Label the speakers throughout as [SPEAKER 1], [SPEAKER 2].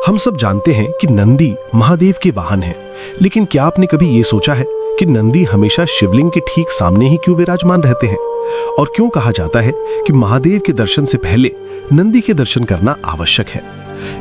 [SPEAKER 1] हम सब जानते हैं कि नंदी महादेव के वाहन हैं, लेकिन क्या आपने कभी ये सोचा है कि नंदी हमेशा शिवलिंग के ठीक सामने ही क्यों विराजमान रहते हैं? और क्यों कहा जाता है कि महादेव के दर्शन से पहले नंदी के दर्शन करना आवश्यक है?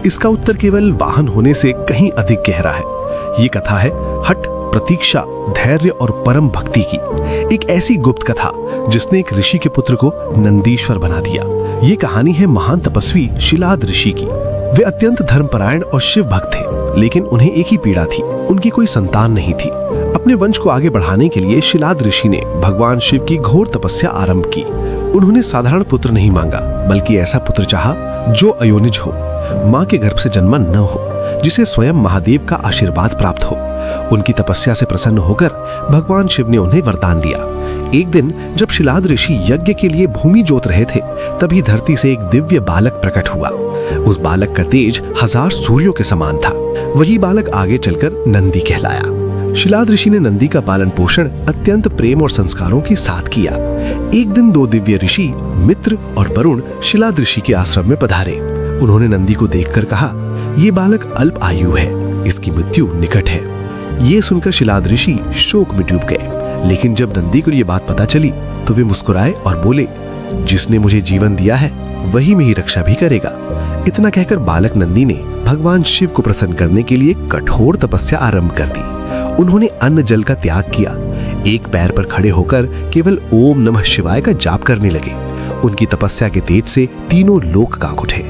[SPEAKER 1] इसका उत्तर केवल वाहन होने से कहीं अधिक गहरा है। ये कथा है हठ, प्रतीक्षा, धैर्य और परम भक्ति की। एक ऐसी गुप्त कथा जिसने एक ऋषि के पुत्र को नंदीश्वर बना दिया। ये कहानी है महान तपस्वी शिलाद ऋषि की। वे अत्यंत धर्मपरायण और शिव भक्त थे, लेकिन उन्हें एक ही पीड़ा थी, उनकी कोई संतान नहीं थी। अपने वंश को आगे बढ़ाने के लिए शिलाद ऋषि ने भगवान शिव की घोर तपस्या आरंभ की। उन्होंने साधारण पुत्र नहीं मांगा, बल्कि ऐसा पुत्र चाहा जो अयोनिज हो, माँ के गर्भ से जन्मा न हो, जिसे स्वयं महादेव का आशीर्वाद प्राप्त हो। उनकी तपस्या से प्रसन्न होकर भगवान शिव ने उन्हें वरदान दिया। एक दिन जब शिलाद ऋषि यज्ञ के लिए भूमि जोत रहे थे, तभी धरती से एक दिव्य बालक प्रकट हुआ। उस बालक का तेज 1000 सूर्यों के समान था। वही बालक आगे चलकर नंदी कहलाया। शिलाद ऋषि ने नंदी का पालन पोषण अत्यंत प्रेम और संस्कारों के साथ किया। एक दिन 2 दिव्य ऋषि मित्र और वरुण शिलाद ऋषि के आश्रम में पधारे। उन्होंने नंदी को देखकर कहा, ये बालक अल्प आयु है, इसकी मृत्यु निकट है। ये सुनकर शिलाद ऋषि शोक में डूब गए। लेकिन जब नंदी को ये बात पता चली तो वे मुस्कुराए और बोले, जिसने मुझे जीवन दिया है वही मेरी रक्षा भी करेगा। इतना कहकर बालक नंदी ने भगवान शिव को प्रसन्न करने के लिए कठोर तपस्या आरंभ कर दी। उन्होंने अन्न जल का त्याग किया। एक पैर पर खड़े होकर केवल ओम नमः शिवाय का जाप करने लगे। उनकी तपस्या के तेज से तीनों लोक कांप उठे।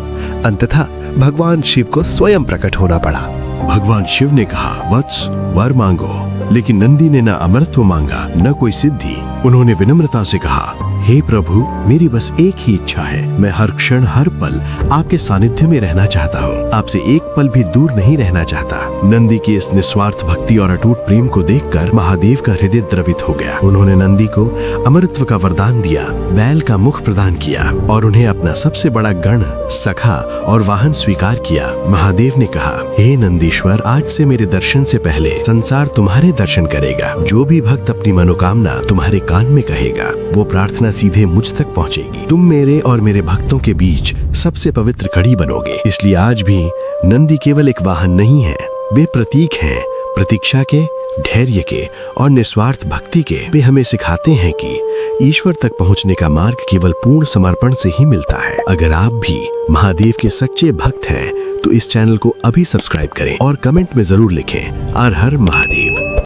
[SPEAKER 1] अंततः भगवान शिव को स्वयं प्रकट होना पड़ा।
[SPEAKER 2] भगवान शिव ने कहा, वत्स वर मांगो। लेकिन नंदी ने न अमरत्व मांगा, न कोई सिद्धि। उन्होंने विनम्रता से कहा, हे प्रभु, मेरी बस एक ही इच्छा है। मैं हर क्षण हर पल आपके सानिध्य में रहना चाहता हूँ। आपसे एक पल भी दूर नहीं रहना चाहता। नंदी की इस निस्वार्थ भक्ति और अटूट प्रेम को देखकर महादेव का हृदय द्रवित हो गया। उन्होंने नंदी को अमरत्व का वरदान दिया, बैल का मुख प्रदान किया और उन्हें अपना सबसे बड़ा गण, सखा और वाहन स्वीकार किया। महादेव ने कहा, हे नंदीश्वर, आज से मेरे दर्शन से पहले संसार तुम्हारे दर्शन करेगा। जो भी भक्त अपनी मनोकामना तुम्हारे कान में कहेगा, वो प्रार्थना सीधे मुझ तक पहुंचेगी। तुम मेरे और मेरे भक्तों के बीच सबसे पवित्र कड़ी बनोगे। इसलिए आज भी नंदी केवल एक वाहन नहीं है, वे प्रतीक हैं प्रतीक्षा के, धैर्य के और निस्वार्थ भक्ति के। वे हमें सिखाते हैं कि ईश्वर तक पहुंचने का मार्ग केवल पूर्ण समर्पण से ही मिलता है। अगर आप भी महादेव के सच्चे भक्त हैं तो इस चैनल को अभी सब्सक्राइब करें और कमेंट में जरूर लिखें, हर हर महादेव।